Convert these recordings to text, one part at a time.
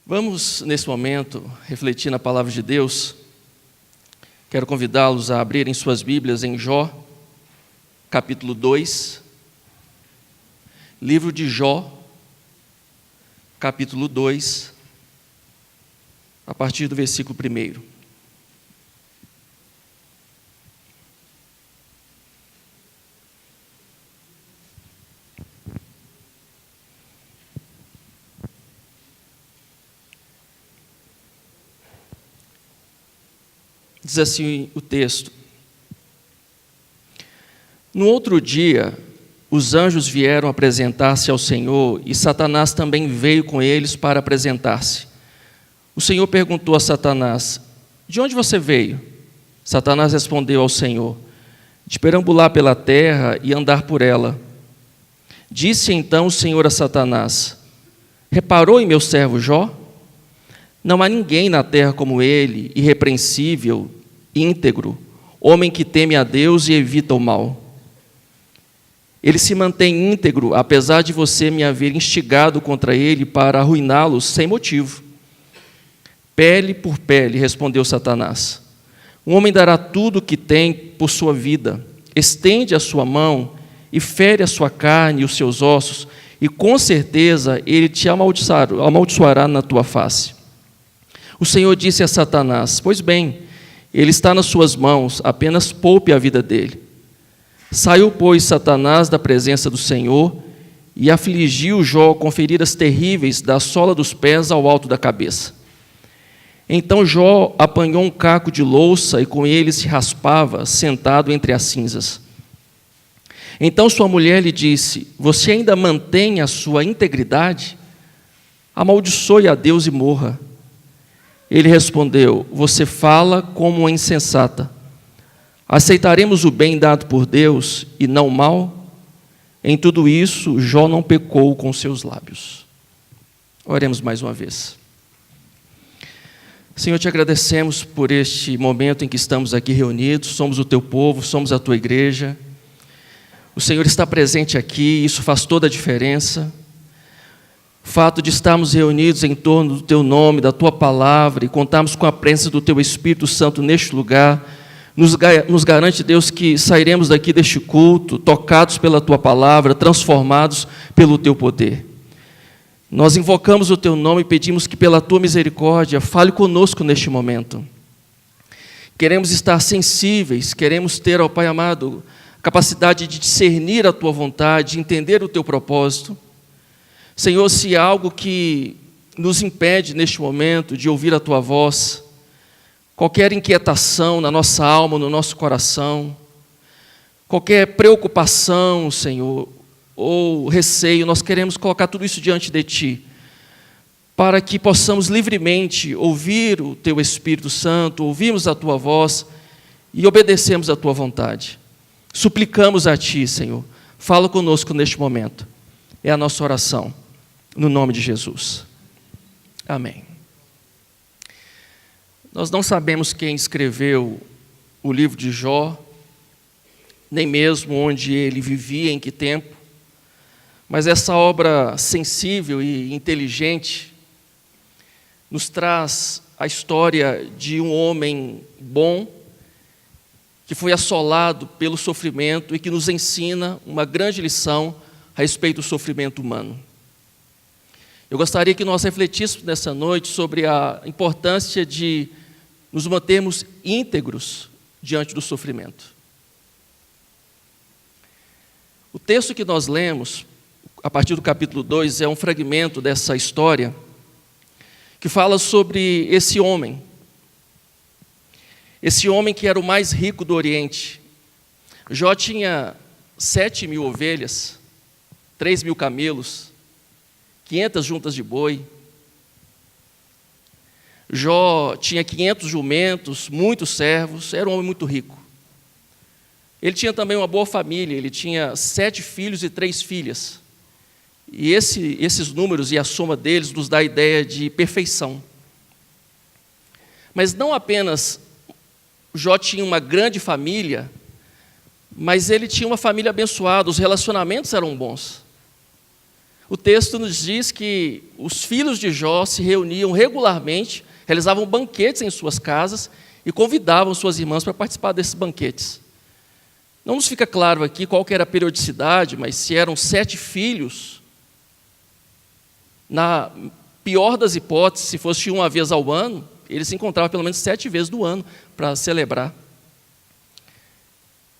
Vamos, nesse momento, refletir na palavra de Deus. Quero convidá-los a abrirem suas Bíblias em Jó, capítulo 2. Livro de Jó, capítulo 2, a partir do versículo 1. Diz assim o texto: No outro dia, os anjos vieram apresentar-se ao Senhor, e Satanás também veio com eles para apresentar-se. O Senhor perguntou a Satanás: De onde você veio? Satanás respondeu ao Senhor: De perambular pela terra e andar por ela. Disse então o Senhor a Satanás: Reparou em meu servo Jó? Não há ninguém na terra como ele, irrepreensível, íntegro, homem que teme a Deus e evita o mal. Ele se mantém íntegro, apesar de você me haver instigado contra ele para arruiná-lo sem motivo. Pele por pele, respondeu Satanás. Um homem dará tudo o que tem por sua vida, estende a sua mão e fere a sua carne e os seus ossos, e com certeza ele te amaldiçoará na tua face. O Senhor disse a Satanás: Pois bem, ele está nas suas mãos, apenas poupe a vida dele. Saiu, pois, Satanás da presença do Senhor e afligiu Jó com feridas terríveis da sola dos pés ao alto da cabeça. Então Jó apanhou um caco de louça e com ele se raspava, sentado entre as cinzas. Então sua mulher lhe disse: Você ainda mantém a sua integridade? Amaldiçoe a Deus e morra. Ele respondeu: Você fala como uma insensata. Aceitaremos o bem dado por Deus e não o mal? Em tudo isso, Jó não pecou com seus lábios. Oremos mais uma vez. Senhor, te agradecemos por este momento em que estamos aqui reunidos. Somos o teu povo, somos a tua igreja. O Senhor está presente aqui, isso faz toda a diferença. O fato de estarmos reunidos em torno do Teu nome, da Tua palavra, e contarmos com a presença do Teu Espírito Santo neste lugar, nos garante, Deus, que sairemos daqui deste culto, tocados pela Tua palavra, transformados pelo Teu poder. Nós invocamos o Teu nome e pedimos que, pela Tua misericórdia, fale conosco neste momento. Queremos estar sensíveis, queremos ter, ó Pai amado, capacidade de discernir a Tua vontade, de entender o Teu propósito. Senhor, se há algo que nos impede neste momento de ouvir a Tua voz, qualquer inquietação na nossa alma, no nosso coração, qualquer preocupação, Senhor, ou receio, nós queremos colocar tudo isso diante de Ti, para que possamos livremente ouvir o Teu Espírito Santo, ouvirmos a Tua voz e obedecermos a Tua vontade. Suplicamos a Ti, Senhor, fala conosco neste momento. É a nossa oração. No nome de Jesus. Amém. Nós não sabemos quem escreveu o livro de Jó, nem mesmo onde ele vivia, em que tempo, mas essa obra sensível e inteligente nos traz a história de um homem bom, que foi assolado pelo sofrimento e que nos ensina uma grande lição a respeito do sofrimento humano. Eu gostaria que nós refletíssemos nessa noite sobre a importância de nos mantermos íntegros diante do sofrimento. O texto que nós lemos, a partir do capítulo 2, é um fragmento dessa história que fala sobre esse homem que era o mais rico do Oriente. Jó tinha 7.000 ovelhas, 3.000 camelos, 500 juntas de boi. Jó tinha 500 jumentos, muitos servos, era um homem muito rico. Ele tinha também uma boa família, ele tinha 7 filhos e 3 filhas. E esses números e a soma deles nos dá a ideia de perfeição. Mas não apenas Jó tinha uma grande família, mas ele tinha uma família abençoada, os relacionamentos eram bons. o texto nos diz que os filhos de Jó se reuniam regularmente, realizavam banquetes em suas casas e convidavam suas irmãs para participar desses banquetes. Não nos fica claro aqui qual que era a periodicidade, mas se eram 7 filhos, na pior das hipóteses, se fosse uma vez ao ano, eles se encontravam pelo menos 7 vezes no ano para celebrar.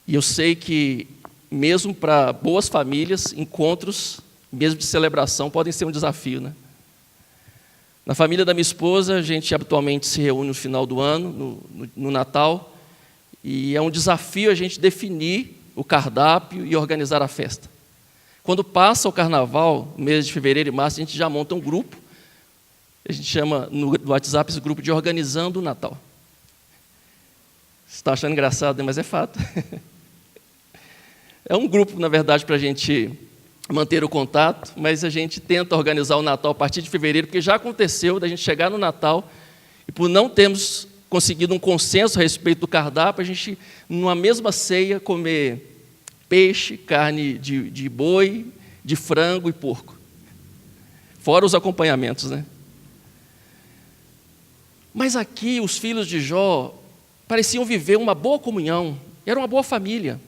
E eu sei que, mesmo para boas famílias, encontros, mesmo de celebração, podem ser um desafio, né? Na família da minha esposa, a gente habitualmente se reúne no final do ano, no Natal, e é um desafio a gente definir o cardápio e organizar a festa. Quando passa o carnaval, no mês de fevereiro e março, a gente já monta um grupo, a gente chama no WhatsApp esse grupo de Organizando o Natal. Você está achando engraçado, né? Mas é fato. É um grupo, na verdade, para a gente manter o contato, mas a gente tenta organizar o Natal a partir de fevereiro, porque já aconteceu da gente chegar no Natal e, por não termos conseguido um consenso a respeito do cardápio, a gente, numa mesma ceia, comer peixe, carne de boi, de frango e porco. Fora os acompanhamentos, né? Mas aqui os filhos de Jó pareciam viver uma boa comunhão, era uma boa família.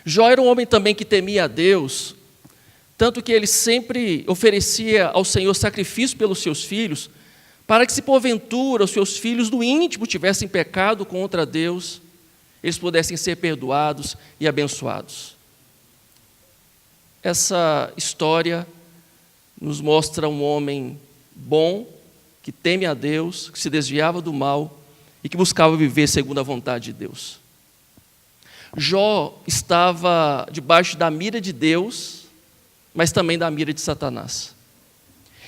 Jó era um homem também que temia a Deus, tanto que ele sempre oferecia ao Senhor sacrifício pelos seus filhos, para que, se porventura os seus filhos do íntimo tivessem pecado contra Deus, eles pudessem ser perdoados e abençoados. Essa história nos mostra um homem bom, que teme a Deus, que se desviava do mal e que buscava viver segundo a vontade de Deus. Jó estava debaixo da mira de Deus, mas também da mira de Satanás.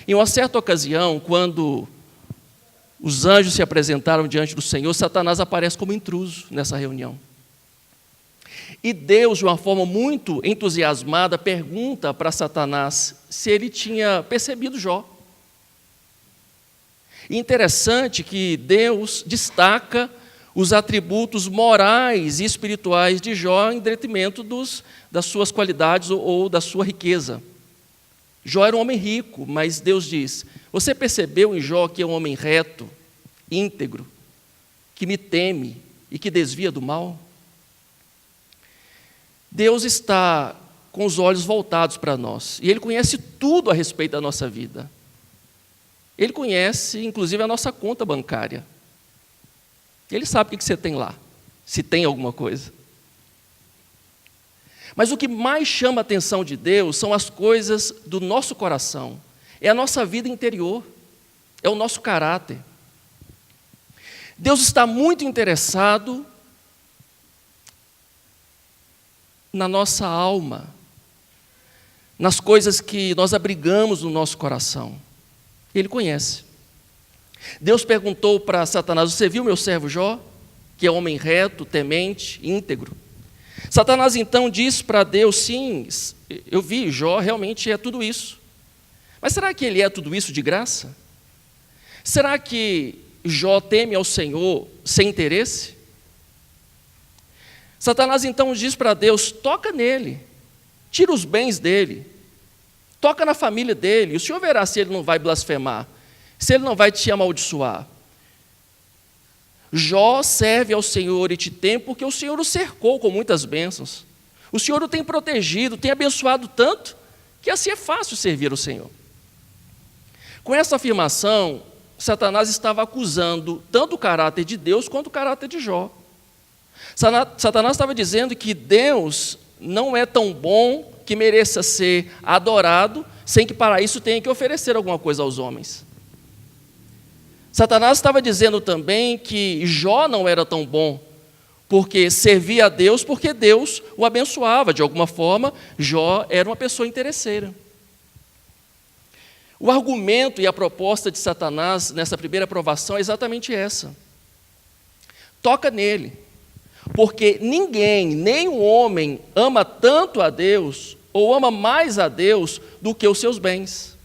Em uma certa ocasião, quando os anjos se apresentaram diante do Senhor, Satanás aparece como intruso nessa reunião. E Deus, de uma forma muito entusiasmada, pergunta para Satanás se ele tinha percebido Jó. E interessante que Deus destaca os atributos morais e espirituais de Jó em detrimento das suas qualidades ou da sua riqueza. Jó era um homem rico, mas Deus diz: você percebeu em Jó que é um homem reto, íntegro, que me teme e que desvia do mal? Deus está com os olhos voltados para nós, e Ele conhece tudo a respeito da nossa vida. Ele conhece, inclusive, a nossa conta bancária. Ele sabe o que você tem lá, se tem alguma coisa. Mas o que mais chama a atenção de Deus são as coisas do nosso coração. É a nossa vida interior, é o nosso caráter. Deus está muito interessado na nossa alma, nas coisas que nós abrigamos no nosso coração. Ele conhece. Deus perguntou para Satanás: você viu meu servo Jó, que é homem reto, temente, íntegro? Satanás então disse para Deus: sim, eu vi, Jó realmente é tudo isso. Mas será que ele é tudo isso de graça? Será que Jó teme ao Senhor sem interesse? Satanás então diz para Deus: toca nele, tira os bens dele, toca na família dele, o Senhor verá se ele não vai blasfemar, se ele não vai te amaldiçoar. Jó serve ao Senhor e te tem porque o Senhor o cercou com muitas bênçãos. O Senhor o tem protegido, tem abençoado tanto, que assim é fácil servir ao Senhor. Com essa afirmação, Satanás estava acusando tanto o caráter de Deus quanto o caráter de Jó. Satanás estava dizendo que Deus não é tão bom que mereça ser adorado, sem que para isso tenha que oferecer alguma coisa aos homens. Satanás estava dizendo também que Jó não era tão bom, porque servia a Deus, porque Deus o abençoava. De alguma forma, Jó era uma pessoa interesseira. O argumento e a proposta de Satanás nessa primeira provação é exatamente essa. Toca nele, porque ninguém, nem um homem, ama tanto a Deus, ou ama mais a Deus, do que os seus bens.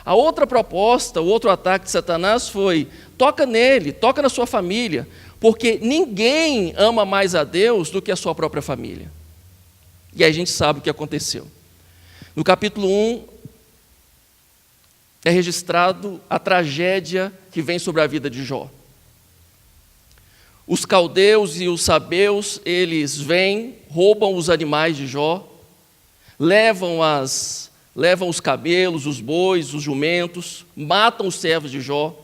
A outra proposta, o outro ataque de Satanás foi: toca nele, toca na sua família, porque ninguém ama mais a Deus do que a sua própria família. E aí a gente sabe o que aconteceu. No capítulo 1, é registrado a tragédia que vem sobre a vida de Jó. Os caldeus e os sabeus, eles vêm, roubam os animais de Jó, levam os camelos, os bois, os jumentos, matam os servos de Jó.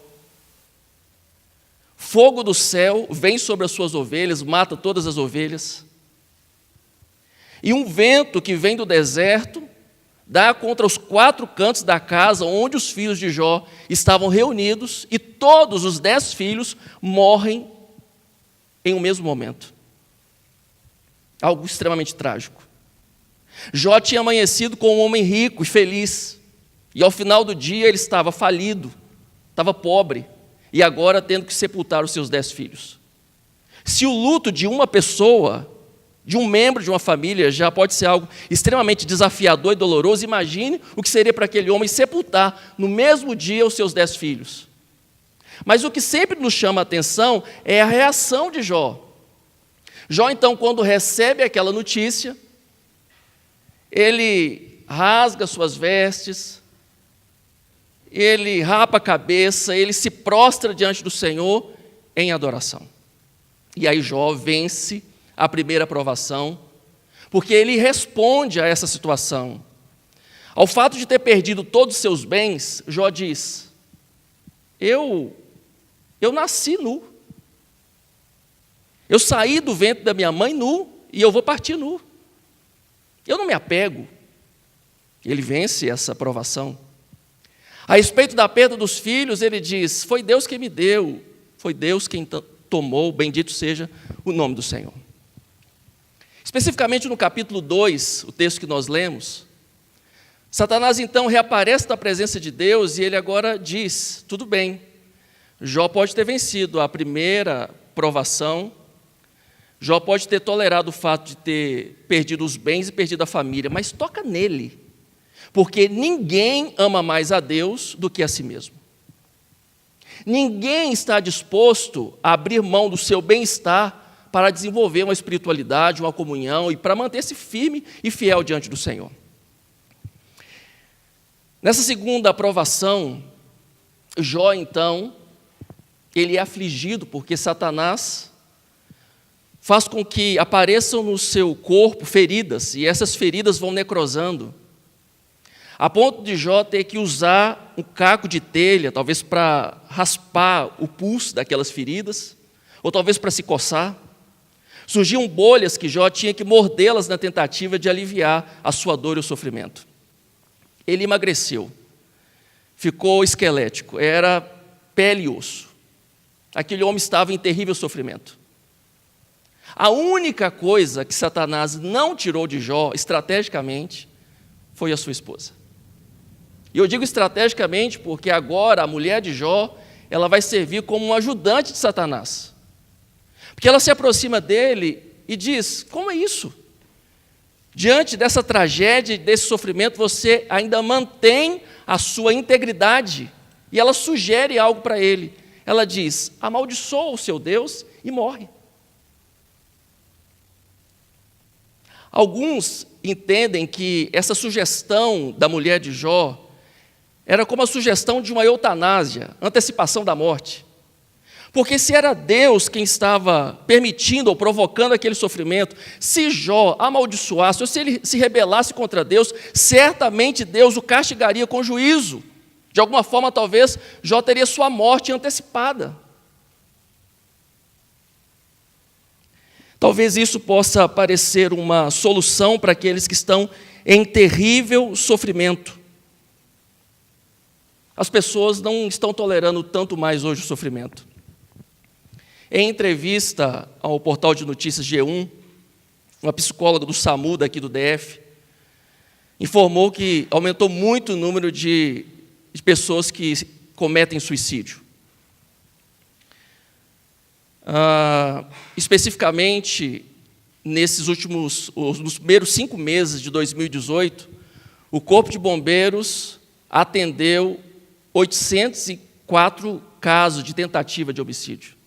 Fogo do céu vem sobre as suas ovelhas, mata todas as ovelhas. E um vento que vem do deserto dá contra os 4 cantos da casa onde os filhos de Jó estavam reunidos, e todos os 10 filhos morrem em um mesmo momento. Algo extremamente trágico. Jó tinha amanhecido como um homem rico e feliz, e ao final do dia ele estava falido, estava pobre, e agora tendo que sepultar os seus 10 filhos. Se o luto de uma pessoa, de um membro de uma família, já pode ser algo extremamente desafiador e doloroso, imagine o que seria para aquele homem sepultar no mesmo dia os seus 10 filhos. Mas o que sempre nos chama a atenção é a reação de Jó. Jó, então, quando recebe aquela notícia, ele rasga suas vestes, ele rapa a cabeça, ele se prostra diante do Senhor em adoração. E aí Jó vence a primeira provação, porque ele responde a essa situação. Ao fato de ter perdido todos os seus bens, Jó diz: eu nasci nu. Eu saí do ventre da minha mãe nu, e eu vou partir nu. Eu não me apego. Ele vence essa provação. A respeito da perda dos filhos, ele diz: foi Deus quem me deu, foi Deus quem tomou, bendito seja o nome do Senhor. Especificamente no capítulo 2, o texto que nós lemos, Satanás então reaparece na presença de Deus e ele agora diz: tudo bem, Jó pode ter vencido a primeira provação, Jó pode ter tolerado o fato de ter perdido os bens e perdido a família, mas toca nele, porque ninguém ama mais a Deus do que a si mesmo. Ninguém está disposto a abrir mão do seu bem-estar para desenvolver uma espiritualidade, uma comunhão e para manter-se firme e fiel diante do Senhor. Nessa segunda aprovação, Jó, então, ele é afligido porque Satanás faz com que apareçam no seu corpo feridas, e essas feridas vão necrosando, a ponto de Jó ter que usar um caco de telha, talvez para raspar o pulso daquelas feridas, ou talvez para se coçar. Surgiam bolhas que Jó tinha que mordê-las na tentativa de aliviar a sua dor e o sofrimento. Ele emagreceu, ficou esquelético, era pele e osso. Aquele homem estava em terrível sofrimento. A única coisa que Satanás não tirou de Jó, estrategicamente, foi a sua esposa. E eu digo estrategicamente porque agora a mulher de Jó, ela vai servir como um ajudante de Satanás. Porque ela se aproxima dele e diz: como é isso? Diante dessa tragédia, desse sofrimento, você ainda mantém a sua integridade. E ela sugere algo para ele. Ela diz: amaldiçoa o seu Deus e morre. Alguns entendem que essa sugestão da mulher de Jó era como a sugestão de uma eutanásia, antecipação da morte. Porque se era Deus quem estava permitindo ou provocando aquele sofrimento, se Jó amaldiçoasse, ou se ele se rebelasse contra Deus, certamente Deus o castigaria com juízo. De alguma forma, talvez, Jó teria sua morte antecipada. Talvez isso possa parecer uma solução para aqueles que estão em terrível sofrimento. As pessoas não estão tolerando tanto mais hoje o sofrimento. Em entrevista ao portal de notícias G1, uma psicóloga do SAMU daqui do DF informou que aumentou muito o número de pessoas que cometem suicídio. Especificamente, nos primeiros 5 meses de 2018, o Corpo de Bombeiros atendeu 804 casos de tentativa de homicídio.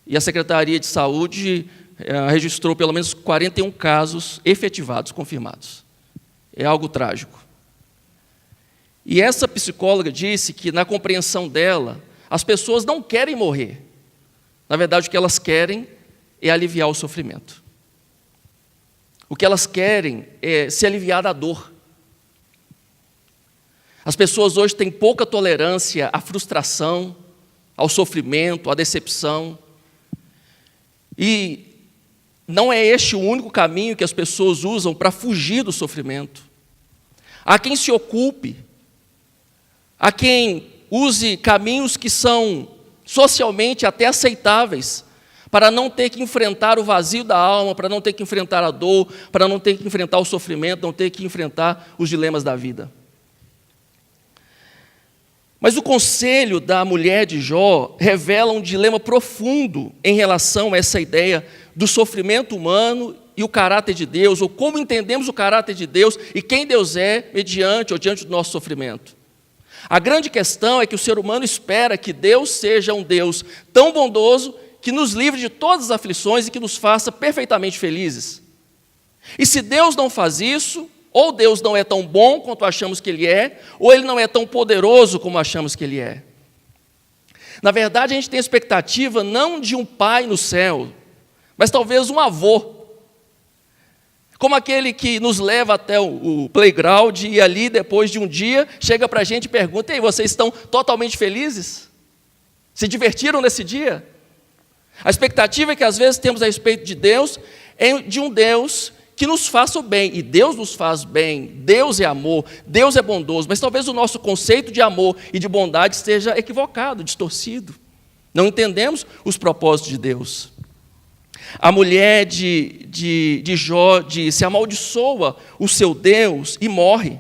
E a Secretaria de Saúde registrou pelo menos 41 casos efetivados, confirmados. é algo trágico. E essa psicóloga disse que, na compreensão dela, as pessoas não querem morrer. Na verdade, o que elas querem é aliviar o sofrimento. O que elas querem é se aliviar da dor. As pessoas hoje têm pouca tolerância à frustração, ao sofrimento, à decepção. E não é este o único caminho que as pessoas usam para fugir do sofrimento. Há quem se ocupe, há quem use caminhos que são socialmente até aceitáveis, para não ter que enfrentar o vazio da alma, para não ter que enfrentar a dor, para não ter que enfrentar o sofrimento, não ter que enfrentar os dilemas da vida. Mas o conselho da mulher de Jó revela um dilema profundo em relação a essa ideia do sofrimento humano e o caráter de Deus, ou como entendemos o caráter de Deus e quem Deus é mediante ou diante do nosso sofrimento. A grande questão é que o ser humano espera que Deus seja um Deus tão bondoso que nos livre de todas as aflições e que nos faça perfeitamente felizes. E se Deus não faz isso, ou Deus não é tão bom quanto achamos que Ele é, ou Ele não é tão poderoso como achamos que Ele é. Na verdade, a gente tem a expectativa não de um pai no céu, mas talvez um avô. Como aquele que nos leva até o playground e ali, depois de um dia, chega para a gente e pergunta: "Ei, vocês estão totalmente felizes? Se divertiram nesse dia?" A expectativa é que às vezes temos a respeito de Deus é de um Deus que nos faça o bem, e Deus nos faz bem, Deus é amor, Deus é bondoso, mas talvez o nosso conceito de amor e de bondade esteja equivocado, distorcido. Não entendemos os propósitos de Deus. A mulher de Jó disse: amaldiçoa o seu Deus e morre.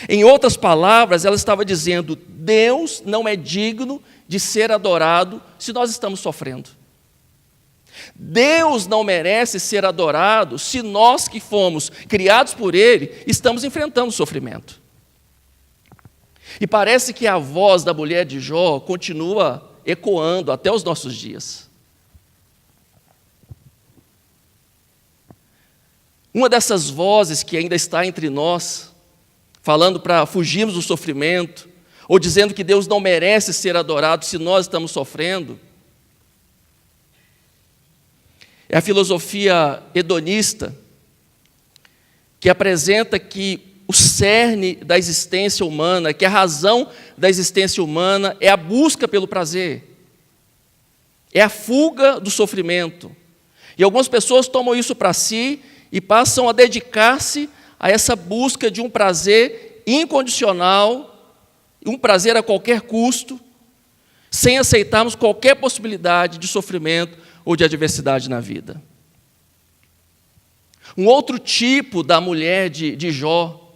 Em outras palavras, ela estava dizendo: Deus não é digno de ser adorado se nós estamos sofrendo. Deus não merece ser adorado se nós que fomos criados por Ele estamos enfrentando sofrimento. E parece que a voz da mulher de Jó continua ecoando até os nossos dias. Uma dessas vozes que ainda está entre nós, falando para fugirmos do sofrimento, ou dizendo que Deus não merece ser adorado se nós estamos sofrendo, é a filosofia hedonista, que apresenta que o cerne da existência humana, que a razão da existência humana é a busca pelo prazer, é a fuga do sofrimento. E algumas pessoas tomam isso para si e passam a dedicar-se a essa busca de um prazer incondicional, um prazer a qualquer custo, sem aceitarmos qualquer possibilidade de sofrimento ou de adversidade na vida. Um outro tipo da mulher de Jó,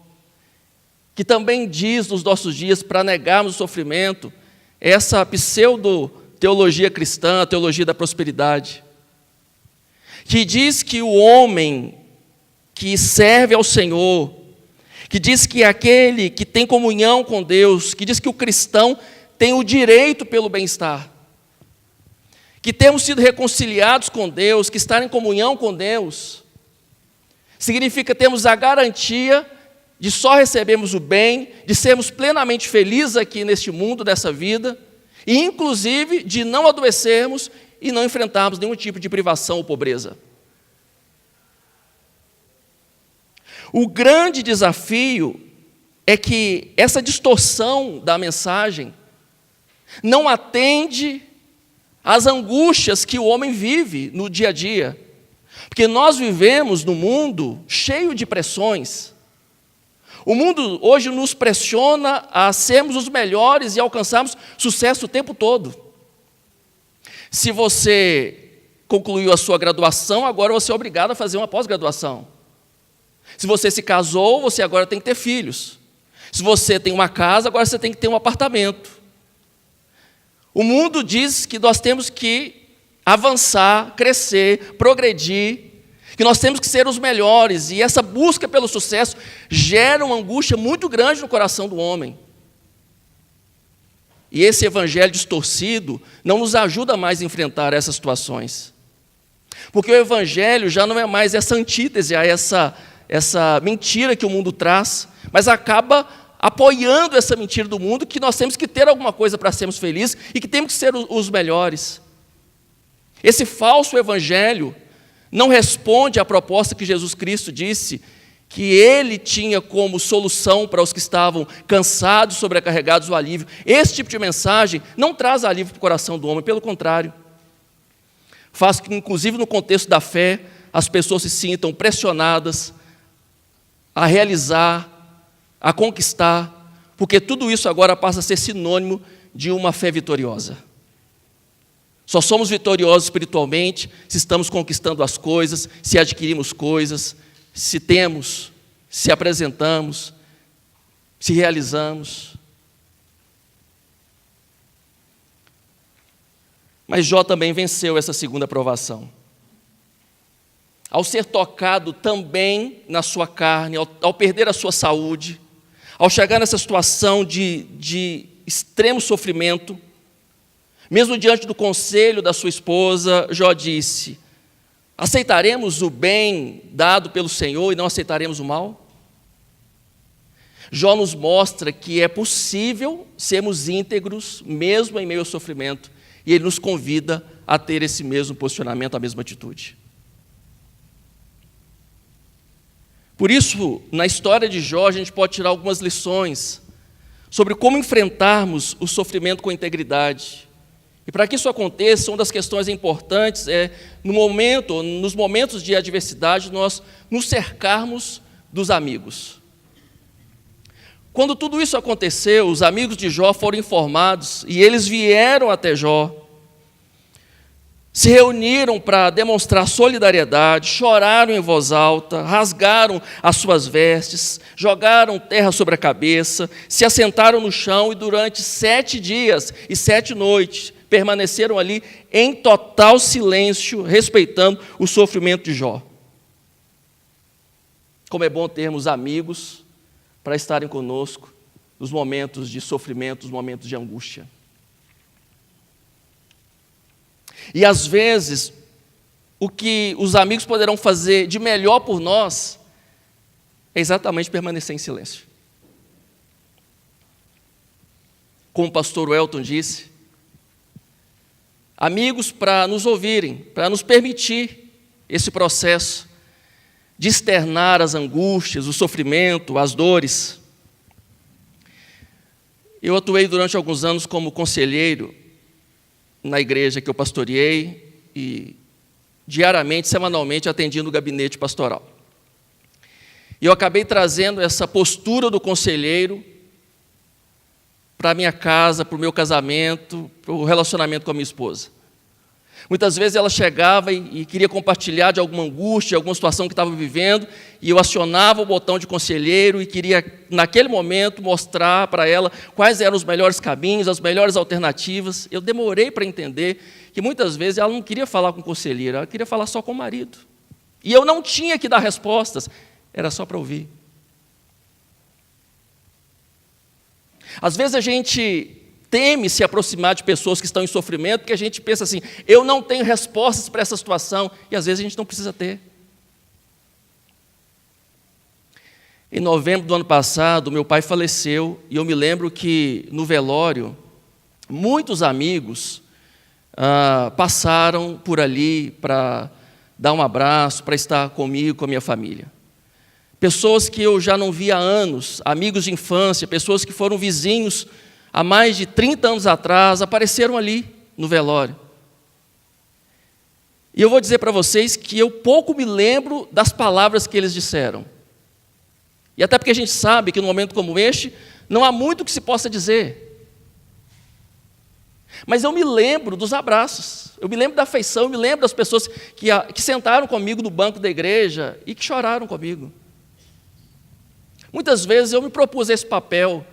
que também diz nos nossos dias para negarmos o sofrimento, é essa pseudo-teologia cristã, a teologia da prosperidade, que diz que o homem que serve ao Senhor, que diz que é aquele que tem comunhão com Deus, que diz que o cristão tem o direito pelo bem-estar, que temos sido reconciliados com Deus, que estar em comunhão com Deus, significa termos a garantia de só recebermos o bem, de sermos plenamente felizes aqui neste mundo, dessa vida, e inclusive de não adoecermos e não enfrentarmos nenhum tipo de privação ou pobreza. O grande desafio é que essa distorção da mensagem não atende às angústias que o homem vive no dia a dia. Porque nós vivemos num mundo cheio de pressões. O mundo hoje nos pressiona a sermos os melhores e alcançarmos sucesso o tempo todo. Se você concluiu a sua graduação, agora você é obrigado a fazer uma pós-graduação. Se você se casou, você agora tem que ter filhos. Se você tem uma casa, agora você tem que ter um apartamento. O mundo diz que nós temos que avançar, crescer, progredir, que nós temos que ser os melhores, e essa busca pelo sucesso gera uma angústia muito grande no coração do homem. E esse evangelho distorcido não nos ajuda mais a enfrentar essas situações. Porque o evangelho já não é mais essa antítese a essa mentira que o mundo traz, mas acaba apoiando essa mentira do mundo, que nós temos que ter alguma coisa para sermos felizes e que temos que ser os melhores. Esse falso evangelho não responde à proposta que Jesus Cristo disse que Ele tinha como solução para os que estavam cansados, sobrecarregados, o alívio. Esse tipo de mensagem não traz alívio para o coração do homem, pelo contrário. Faz que, inclusive no contexto da fé, as pessoas se sintam pressionadas a realizar, a conquistar, porque tudo isso agora passa a ser sinônimo de uma fé vitoriosa. Só somos vitoriosos espiritualmente se estamos conquistando as coisas, se adquirimos coisas, se temos, se apresentamos, se realizamos. Mas Jó também venceu essa segunda provação. Ao ser tocado também na sua carne, ao perder a sua saúde, ao chegar nessa situação de extremo sofrimento, mesmo diante do conselho da sua esposa, Jó disse: aceitaremos o bem dado pelo Senhor e não aceitaremos o mal? Jó nos mostra que é possível sermos íntegros, mesmo em meio ao sofrimento, e ele nos convida a ter esse mesmo posicionamento, a mesma atitude. Por isso, na história de Jó, a gente pode tirar algumas lições sobre como enfrentarmos o sofrimento com integridade. E para que isso aconteça, uma das questões importantes é, nos momentos de adversidade, nós nos cercarmos dos amigos. Quando tudo isso aconteceu, os amigos de Jó foram informados e eles vieram até Jó, se reuniram para demonstrar solidariedade, choraram em voz alta, rasgaram as suas vestes, jogaram terra sobre a cabeça, se assentaram no chão e durante 7 dias e 7 noites permaneceram ali em total silêncio, respeitando o sofrimento de Jó. Como é bom termos amigos para estarem conosco nos momentos de sofrimento, nos momentos de angústia. E às vezes, o que os amigos poderão fazer de melhor por nós é exatamente permanecer em silêncio. Como o pastor Welton disse, amigos para nos ouvirem, para nos permitir esse processo de externar as angústias, o sofrimento, as dores. Eu atuei durante alguns anos como conselheiro na igreja que eu pastoreei e diariamente, semanalmente, atendia no gabinete pastoral. E eu acabei trazendo essa postura do conselheiro para a minha casa, para o meu casamento, para o relacionamento com a minha esposa. Muitas vezes ela chegava e queria compartilhar de alguma angústia, alguma situação que estava vivendo, e eu acionava o botão de conselheiro e queria, naquele momento, mostrar para ela quais eram os melhores caminhos, as melhores alternativas. Eu demorei para entender que muitas vezes ela não queria falar com o conselheiro, ela queria falar só com o marido. E eu não tinha que dar respostas, era só para ouvir. Às vezes a gente teme se aproximar de pessoas que estão em sofrimento, porque a gente pensa assim, eu não tenho respostas para essa situação, e às vezes a gente não precisa ter. Em novembro do ano passado, meu pai faleceu, e eu me lembro que no velório, muitos amigos passaram por ali para dar um abraço, para estar comigo, com a minha família. Pessoas que eu já não via há anos, amigos de infância, pessoas que foram vizinhos há mais de 30 anos atrás, apareceram ali no velório. E eu vou dizer para vocês que eu pouco me lembro das palavras que eles disseram. E até porque a gente sabe que num momento como este, não há muito que se possa dizer. Mas eu me lembro dos abraços, eu me lembro da afeição, eu me lembro das pessoas que sentaram comigo no banco da igreja e que choraram comigo. Muitas vezes eu me propus esse papel,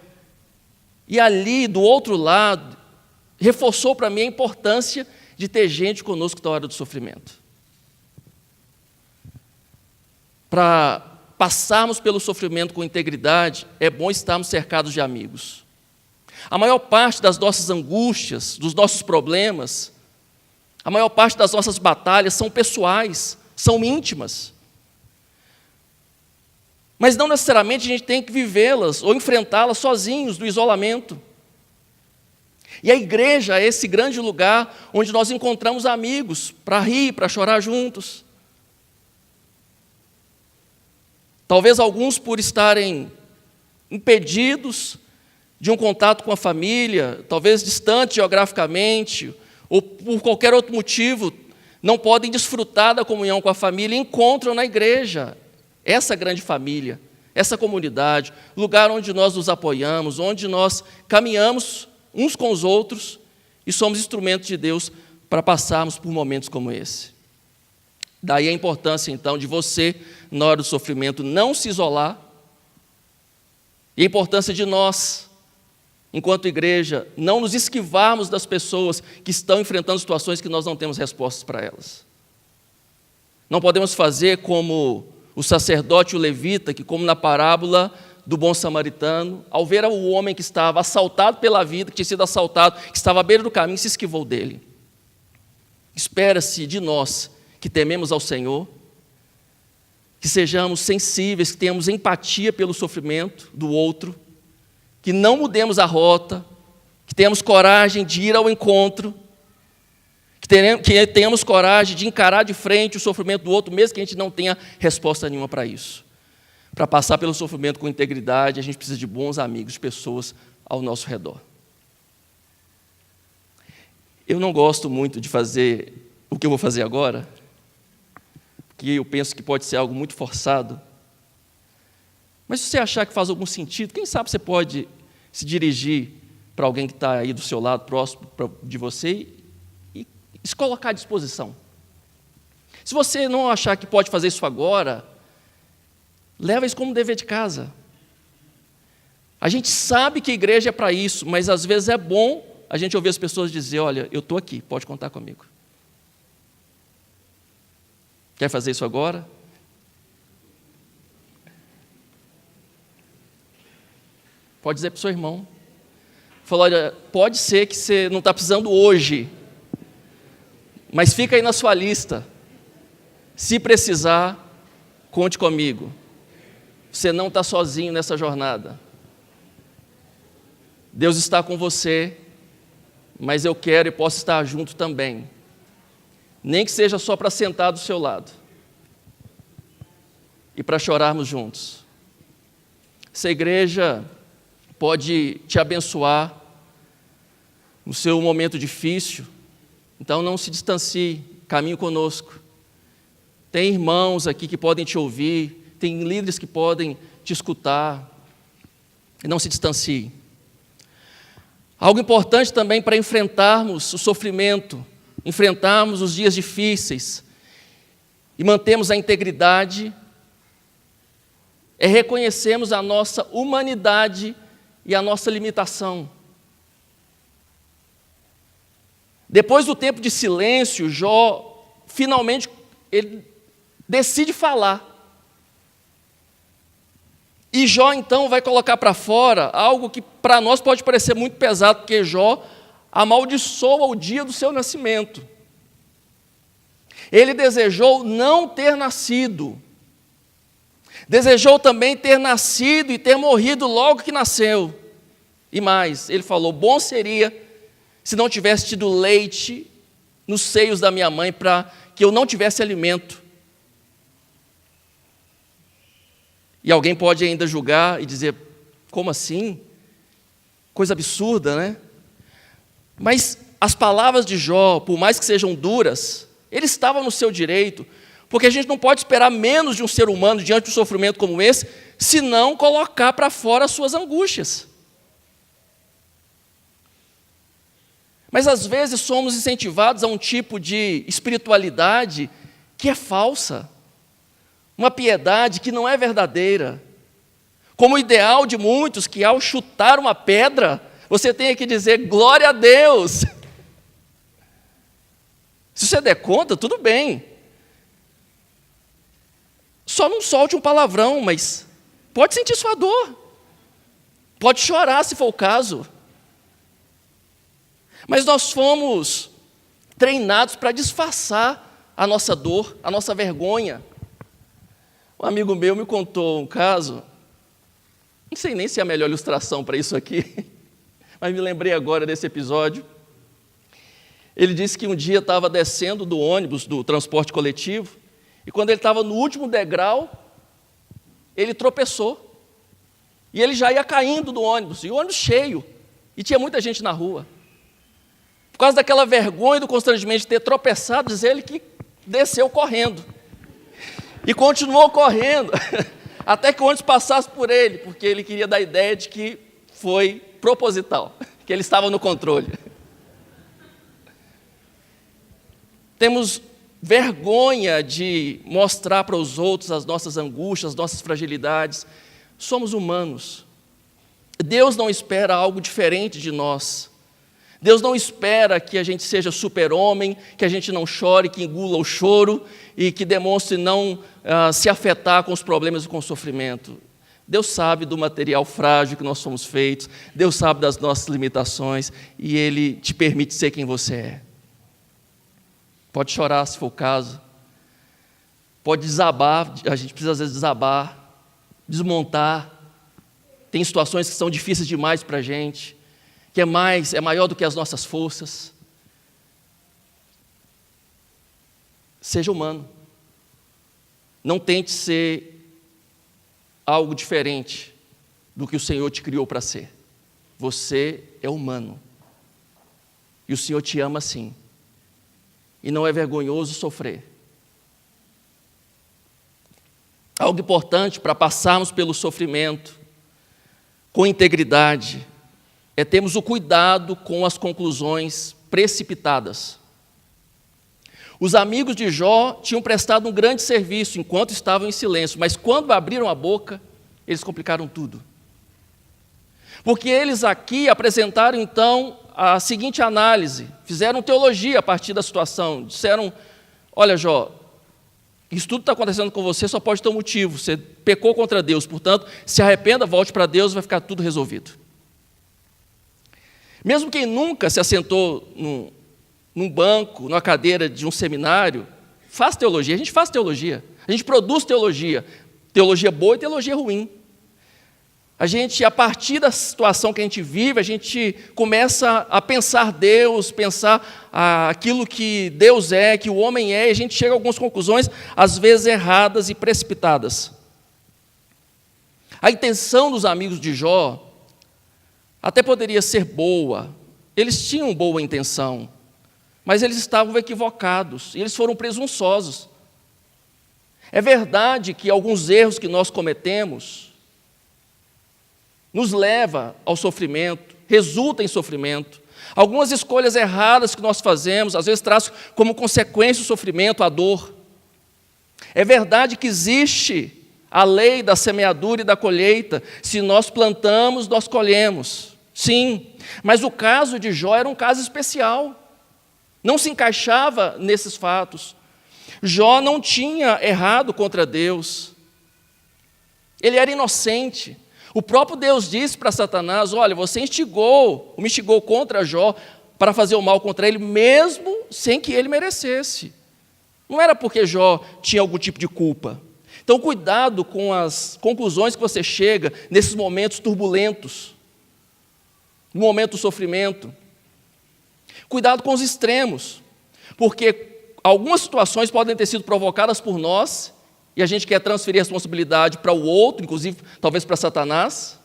e ali, do outro lado, reforçou para mim a importância de ter gente conosco na hora do sofrimento. Para passarmos pelo sofrimento com integridade, é bom estarmos cercados de amigos. A maior parte das nossas angústias, dos nossos problemas, a maior parte das nossas batalhas são pessoais, são íntimas. Mas não necessariamente a gente tem que vivê-las ou enfrentá-las sozinhos, no isolamento. E a igreja é esse grande lugar onde nós encontramos amigos para rir, para chorar juntos. Talvez alguns por estarem impedidos de um contato com a família, talvez distantes geograficamente, ou por qualquer outro motivo, não podem desfrutar da comunhão com a família, e encontram na igreja essa grande família, essa comunidade, lugar onde nós nos apoiamos, onde nós caminhamos uns com os outros e somos instrumentos de Deus para passarmos por momentos como esse. Daí a importância, então, de você, na hora do sofrimento, não se isolar, e a importância de nós, enquanto igreja, não nos esquivarmos das pessoas que estão enfrentando situações que nós não temos respostas para elas. Não podemos fazer como o sacerdote e o levita, que, como na parábola do bom samaritano, ao ver o homem que estava assaltado pela vida, que tinha sido assaltado, que estava à beira do caminho, se esquivou dele. Espera-se de nós, que tememos ao Senhor, que sejamos sensíveis, que tenhamos empatia pelo sofrimento do outro, que não mudemos a rota, que tenhamos coragem de ir ao encontro, que tenhamos coragem de encarar de frente o sofrimento do outro, mesmo que a gente não tenha resposta nenhuma para isso. Para passar pelo sofrimento com integridade, a gente precisa de bons amigos, de pessoas ao nosso redor. Eu não gosto muito de fazer o que eu vou fazer agora, porque eu penso que pode ser algo muito forçado. Mas se você achar que faz algum sentido, quem sabe você pode se dirigir para alguém que está aí do seu lado, próximo de você, e se colocar à disposição. Se você não achar que pode fazer isso agora, leva isso como dever de casa. A gente sabe que a igreja é para isso, mas às vezes é bom a gente ouvir as pessoas dizer, olha, eu estou aqui, pode contar comigo. Quer fazer isso agora? Pode dizer para o seu irmão. Fala, olha, pode ser que você não está precisando hoje, mas fica aí na sua lista. Se precisar, conte comigo. Você não está sozinho nessa jornada. Deus está com você, mas eu quero e posso estar junto também. Nem que seja só para sentar do seu lado e para chorarmos juntos. Essa igreja pode te abençoar no seu momento difícil, então não se distancie, caminhe conosco. Tem irmãos aqui que podem te ouvir, tem líderes que podem te escutar, e não se distancie. Algo importante também para enfrentarmos o sofrimento, enfrentarmos os dias difíceis e mantermos a integridade, é reconhecermos a nossa humanidade e a nossa limitação. Depois do tempo de silêncio, Jó, finalmente, ele decide falar. E Jó, então, vai colocar para fora algo que para nós pode parecer muito pesado, porque Jó amaldiçoa o dia do seu nascimento. Ele desejou não ter nascido. Desejou também ter nascido e ter morrido logo que nasceu. E mais, ele falou, bom seria se não tivesse tido leite nos seios da minha mãe para que eu não tivesse alimento. E alguém pode ainda julgar e dizer, como assim? Coisa absurda, né? Mas as palavras de Jó, por mais que sejam duras, ele estava no seu direito, porque a gente não pode esperar menos de um ser humano diante de um sofrimento como esse, se não colocar para fora as suas angústias. Mas às vezes somos incentivados a um tipo de espiritualidade que é falsa, uma piedade que não é verdadeira, como o ideal de muitos que ao chutar uma pedra, você tem que dizer glória a Deus. Se você der conta, tudo bem. Só não solte um palavrão, mas pode sentir sua dor. Pode chorar se for o caso. Mas nós fomos treinados para disfarçar a nossa dor, a nossa vergonha. Um amigo meu me contou um caso, não sei nem se é a melhor ilustração para isso aqui, mas me lembrei agora desse episódio. Ele disse que um dia estava descendo do ônibus, do transporte coletivo, e quando ele estava no último degrau, ele tropeçou. E ele já ia caindo do ônibus, e o ônibus cheio, e tinha muita gente na rua. Por causa daquela vergonha e do constrangimento de ter tropeçado, diz ele que desceu correndo. E continuou correndo, até que o ônibus passasse por ele, porque ele queria dar a ideia de que foi proposital, que ele estava no controle. Temos vergonha de mostrar para os outros as nossas angústias, as nossas fragilidades. Somos humanos. Deus não espera algo diferente de nós. Deus não espera que a gente seja super-homem, que a gente não chore, que engula o choro e que demonstre não se afetar com os problemas e com o sofrimento. Deus sabe do material frágil que nós somos feitos, Deus sabe das nossas limitações e Ele te permite ser quem você é. Pode chorar se for o caso, pode desabar, a gente precisa às vezes desabar, desmontar. Tem situações que são difíceis demais para a gente, que é maior do que as nossas forças. Seja humano. Não tente ser algo diferente do que o Senhor te criou para ser. Você é humano. E o Senhor te ama assim. E não é vergonhoso sofrer. Algo importante para passarmos pelo sofrimento com integridade é termos o cuidado com as conclusões precipitadas. Os amigos de Jó tinham prestado um grande serviço enquanto estavam em silêncio, mas quando abriram a boca, eles complicaram tudo. Porque eles aqui apresentaram então a seguinte análise, fizeram teologia a partir da situação, disseram, olha Jó, isso tudo está acontecendo com você, só pode ter um motivo, você pecou contra Deus, portanto, se arrependa, volte para Deus, vai ficar tudo resolvido. Mesmo quem nunca se assentou num banco, numa cadeira de um seminário, faz teologia, a gente faz teologia, a gente produz teologia boa e teologia ruim. A gente, a partir da situação que a gente vive, a gente começa a pensar Deus, pensar aquilo que Deus é, que o homem é, e a gente chega a algumas conclusões, às vezes erradas e precipitadas. A intenção dos amigos de Jó até poderia ser boa, eles tinham boa intenção, mas eles estavam equivocados, e eles foram presunçosos. É verdade que alguns erros que nós cometemos nos leva ao sofrimento, resulta em sofrimento. Algumas escolhas erradas que nós fazemos, às vezes traz como consequência o sofrimento, a dor. É verdade que existe a lei da semeadura e da colheita. Se nós plantamos, nós colhemos. Sim, mas o caso de Jó era um caso especial. Não se encaixava nesses fatos. Jó não tinha errado contra Deus. Ele era inocente. O próprio Deus disse para Satanás, olha, você me instigou contra Jó para fazer o mal contra ele, mesmo sem que ele merecesse. Não era porque Jó tinha algum tipo de culpa. Então, cuidado com as conclusões que você chega nesses momentos turbulentos, no momento do sofrimento. Cuidado com os extremos, porque algumas situações podem ter sido provocadas por nós, e a gente quer transferir a responsabilidade para o outro, inclusive talvez para Satanás.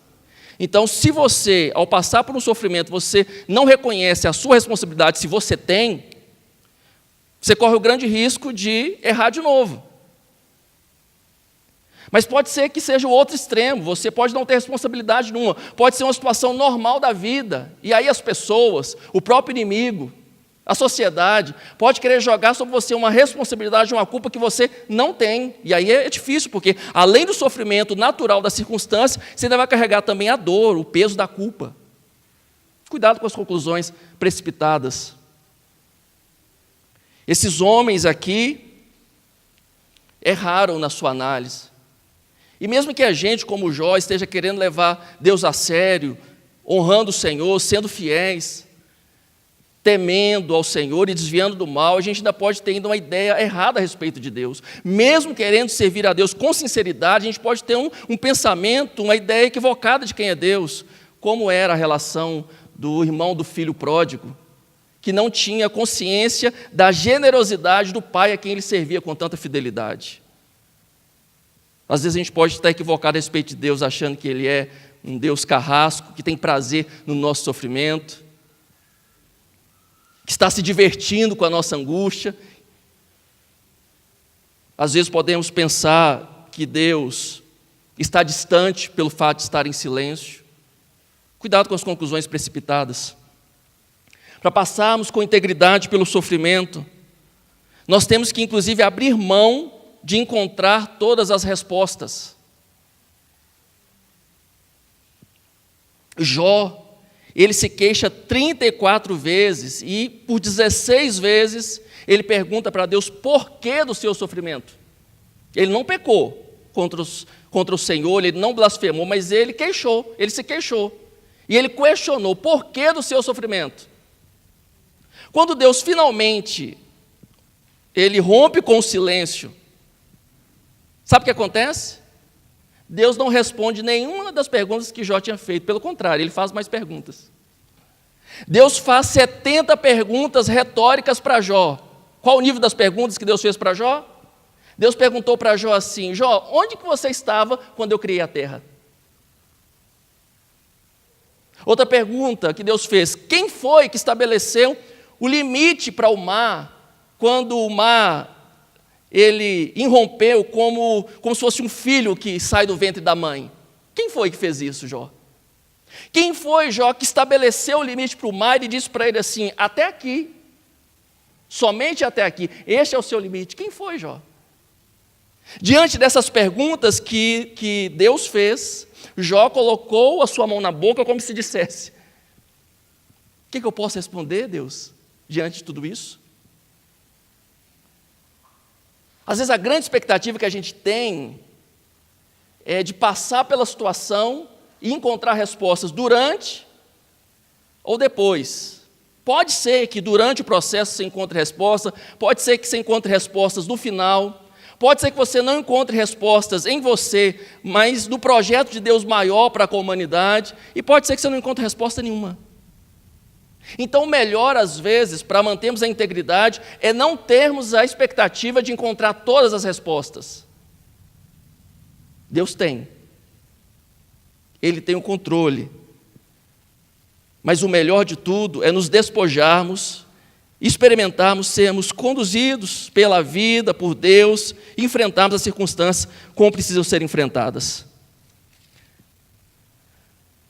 Então, se você, ao passar por um sofrimento, você não reconhece a sua responsabilidade, se você tem, você corre o grande risco de errar de novo. Mas pode ser que seja o outro extremo, você pode não ter responsabilidade nenhuma, pode ser uma situação normal da vida, e aí as pessoas, o próprio inimigo, a sociedade, pode querer jogar sobre você uma responsabilidade, uma culpa que você não tem, e aí é difícil, porque além do sofrimento natural da circunstância, você ainda vai carregar também a dor, o peso da culpa. Cuidado com as conclusões precipitadas. Esses homens aqui erraram na sua análise. E mesmo que a gente, como Jó, esteja querendo levar Deus a sério, honrando o Senhor, sendo fiéis, temendo ao Senhor e desviando do mal, a gente ainda pode ter ainda uma ideia errada a respeito de Deus. Mesmo querendo servir a Deus com sinceridade, a gente pode ter um pensamento, uma ideia equivocada de quem é Deus, como era a relação do irmão do filho pródigo, que não tinha consciência da generosidade do pai a quem ele servia com tanta fidelidade. Às vezes a gente pode estar equivocado a respeito de Deus, achando que Ele é um Deus carrasco, que tem prazer no nosso sofrimento, que está se divertindo com a nossa angústia. Às vezes podemos pensar que Deus está distante pelo fato de estar em silêncio. Cuidado com as conclusões precipitadas. Para passarmos com integridade pelo sofrimento, nós temos que, inclusive, abrir mão de encontrar todas as respostas. Jó, ele se queixa 34 vezes e por 16 vezes ele pergunta para Deus por que do seu sofrimento. Ele não pecou contra o Senhor, ele não blasfemou, mas ele se queixou. E ele questionou o porquê do seu sofrimento. Quando Deus finalmente ele rompe com o silêncio, sabe o que acontece? Deus não responde nenhuma das perguntas que Jó tinha feito. Pelo contrário, ele faz mais perguntas. Deus faz 70 perguntas retóricas para Jó. Qual o nível das perguntas que Deus fez para Jó? Deus perguntou para Jó assim: Jó, onde que você estava quando eu criei a terra? Outra pergunta que Deus fez: quem foi que estabeleceu o limite para o mar, quando o mar ele irrompeu como se fosse um filho que sai do ventre da mãe? Quem foi que fez isso, Jó? Quem foi, Jó, que estabeleceu o limite para o mar e disse para ele assim: até aqui, somente até aqui, este é o seu limite? Quem foi, Jó? Diante dessas perguntas que Deus fez, Jó colocou a sua mão na boca como se dissesse: o que eu posso responder, Deus, diante de tudo isso? Às vezes a grande expectativa que a gente tem é de passar pela situação e encontrar respostas durante ou depois. Pode ser que durante o processo você encontre resposta, pode ser que você encontre respostas no final, pode ser que você não encontre respostas em você, mas no projeto de Deus maior para a humanidade, e pode ser que você não encontre resposta nenhuma. Então, o melhor, às vezes, para mantermos a integridade, é não termos a expectativa de encontrar todas as respostas. Deus tem. Ele tem o controle. Mas o melhor de tudo é nos despojarmos, experimentarmos, sermos conduzidos pela vida, por Deus, e enfrentarmos as circunstâncias como precisam ser enfrentadas.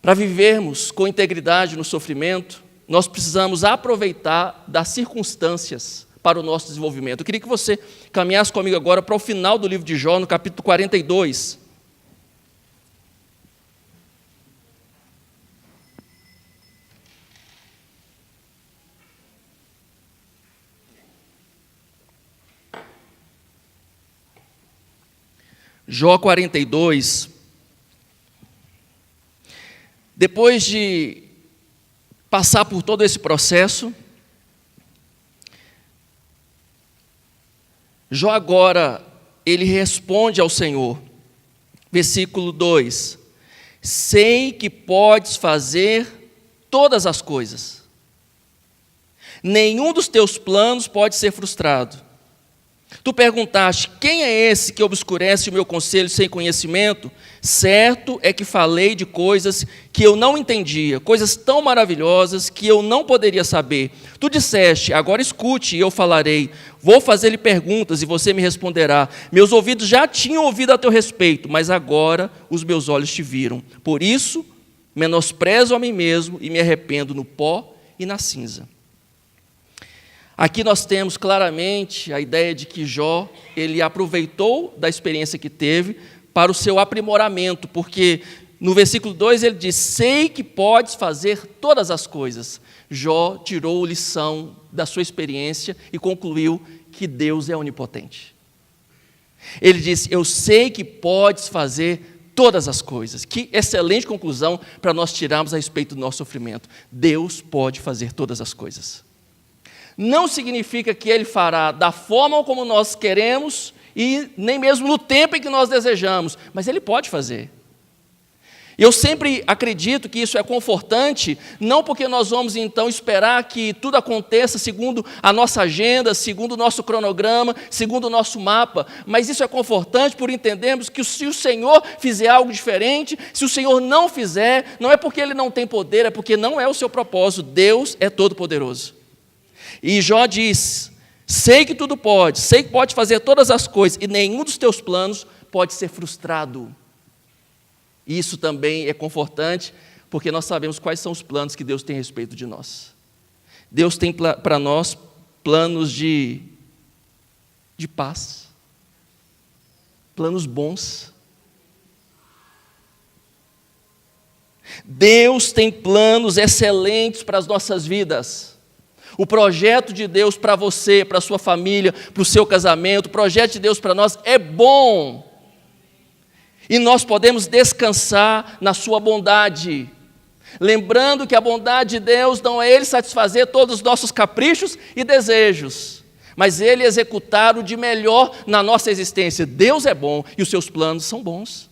Para vivermos com integridade no sofrimento, nós precisamos aproveitar das circunstâncias para o nosso desenvolvimento. Eu queria que você caminhasse comigo agora para o final do livro de Jó, no capítulo 42. Jó 42. Depois de passar por todo esse processo, Jó agora, ele responde ao Senhor. Versículo 2: sei que podes fazer todas as coisas, nenhum dos teus planos pode ser frustrado. Tu perguntaste: quem é esse que obscurece o meu conselho sem conhecimento? Certo é que falei de coisas que eu não entendia, coisas tão maravilhosas que eu não poderia saber. Tu disseste: agora escute e eu falarei. Vou fazer-lhe perguntas e você me responderá. Meus ouvidos já tinham ouvido a teu respeito, mas agora os meus olhos te viram. Por isso, menosprezo a mim mesmo e me arrependo no pó e na cinza. Aqui nós temos claramente a ideia de que Jó, ele aproveitou da experiência que teve para o seu aprimoramento, porque no versículo 2 ele diz: sei que podes fazer todas as coisas. Jó tirou lição da sua experiência e concluiu que Deus é onipotente. Ele disse: eu sei que podes fazer todas as coisas. Que excelente conclusão para nós tirarmos a respeito do nosso sofrimento. Deus pode fazer todas as coisas. não significa que Ele fará da forma como nós queremos e nem mesmo no tempo em que nós desejamos, mas Ele pode fazer. Eu sempre acredito que isso é confortante, não porque nós vamos então esperar que tudo aconteça segundo a nossa agenda, segundo o nosso cronograma, segundo o nosso mapa, mas isso é confortante por entendermos que se o Senhor fizer algo diferente, se o Senhor não fizer, não é porque Ele não tem poder, é porque não é o seu propósito. Deus é todo-poderoso. E Jó diz: sei que tudo pode, sei que pode fazer todas as coisas, e nenhum dos teus planos pode ser frustrado. Isso também é confortante, porque nós sabemos quais são os planos que Deus tem a respeito de nós. Deus tem para nós planos de paz, planos bons. Deus tem planos excelentes para as nossas vidas. O projeto de Deus para você, para a sua família, para o seu casamento, o projeto de Deus para nós é bom. E nós podemos descansar na sua bondade, lembrando que a bondade de Deus não é Ele satisfazer todos os nossos caprichos e desejos, mas Ele executar o de melhor na nossa existência. Deus é bom e os seus planos são bons.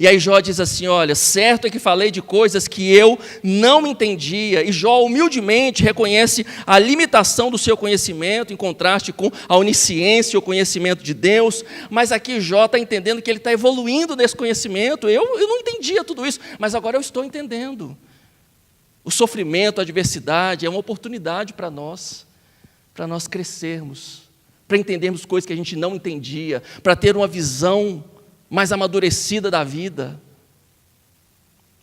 E aí Jó diz assim: olha, certo é que falei de coisas que eu não entendia, e Jó humildemente reconhece a limitação do seu conhecimento, em contraste com a onisciência e o conhecimento de Deus, mas aqui Jó está entendendo que ele está evoluindo nesse conhecimento. Eu não entendia tudo isso, mas agora eu estou entendendo. O sofrimento, a adversidade é uma oportunidade para nós crescermos, para entendermos coisas que a gente não entendia, para ter uma visão mais amadurecida da vida.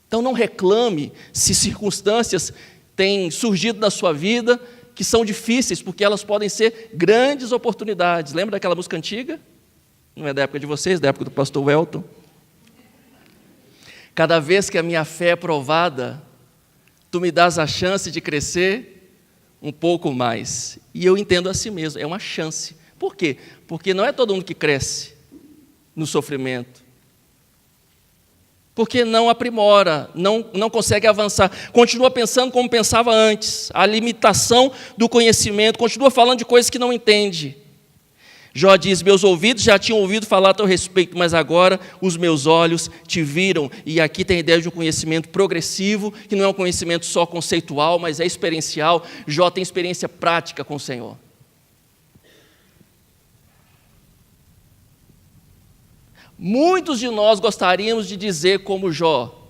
Então não reclame se circunstâncias têm surgido na sua vida que são difíceis, porque elas podem ser grandes oportunidades. Lembra daquela música antiga? Não é da época de vocês, da época do pastor Welton. Cada vez que a minha fé é provada, tu me dás a chance de crescer um pouco mais. E eu entendo assim mesmo, é uma chance. Por quê? Porque não é todo mundo que cresce no sofrimento, porque não aprimora, não consegue avançar, continua pensando como pensava antes, a limitação do conhecimento, continua falando de coisas que não entende. Jó diz: meus ouvidos já tinham ouvido falar a teu respeito, mas agora os meus olhos te viram. E aqui tem a ideia de um conhecimento progressivo, que não é um conhecimento só conceitual, mas é experiencial. Jó tem experiência prática com o Senhor. Muitos de nós gostaríamos de dizer como Jó: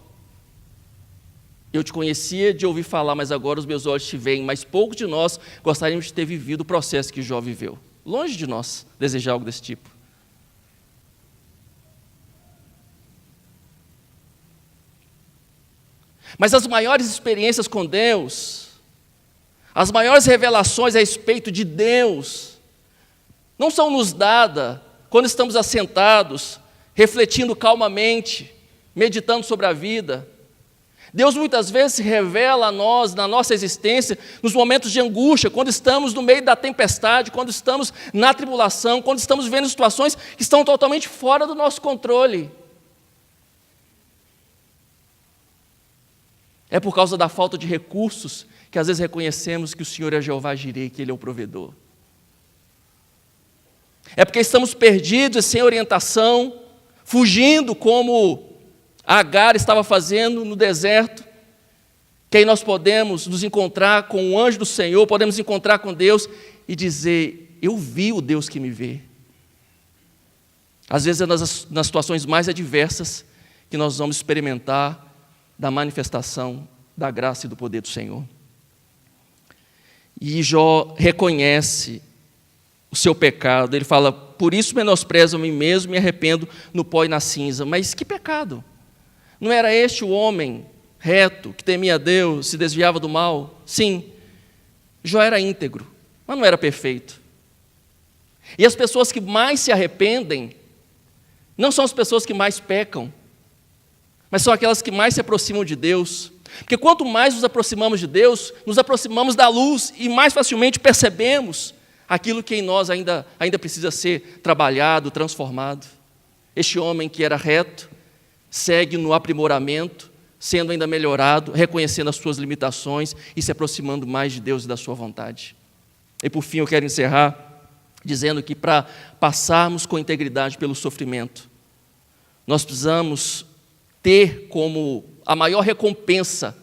eu te conhecia de ouvir falar, mas agora os meus olhos te veem. Mas poucos de nós gostaríamos de ter vivido o processo que Jó viveu. Longe de nós desejar algo desse tipo. Mas as maiores experiências com Deus, as maiores revelações a respeito de Deus, não são nos dadas quando estamos assentados, refletindo calmamente, meditando sobre a vida. Deus muitas vezes se revela a nós, na nossa existência, nos momentos de angústia, quando estamos no meio da tempestade, quando estamos na tribulação, quando estamos vivendo situações que estão totalmente fora do nosso controle. É por causa da falta de recursos que às vezes reconhecemos que o Senhor é Jeová Jireh, que Ele é o provedor. É porque estamos perdidos, sem orientação, fugindo como Agar estava fazendo no deserto, que aí nós podemos nos encontrar com o anjo do Senhor, podemos encontrar com Deus e dizer: eu vi o Deus que me vê. Às vezes é nas situações mais adversas que nós vamos experimentar da manifestação da graça e do poder do Senhor. E Jó reconhece o seu pecado, ele fala: por isso menosprezo a mim mesmo e me arrependo no pó e na cinza. Mas que pecado? Não era este o homem reto, que temia a Deus, se desviava do mal? Sim, Jó era íntegro, mas não era perfeito. E as pessoas que mais se arrependem não são as pessoas que mais pecam, mas são aquelas que mais se aproximam de Deus. Porque quanto mais nos aproximamos de Deus, nos aproximamos da luz e mais facilmente percebemos aquilo que em nós ainda precisa ser trabalhado, transformado. Este homem que era reto, segue no aprimoramento, sendo ainda melhorado, reconhecendo as suas limitações e se aproximando mais de Deus e da sua vontade. E por fim eu quero encerrar dizendo que para passarmos com integridade pelo sofrimento, nós precisamos ter como a maior recompensa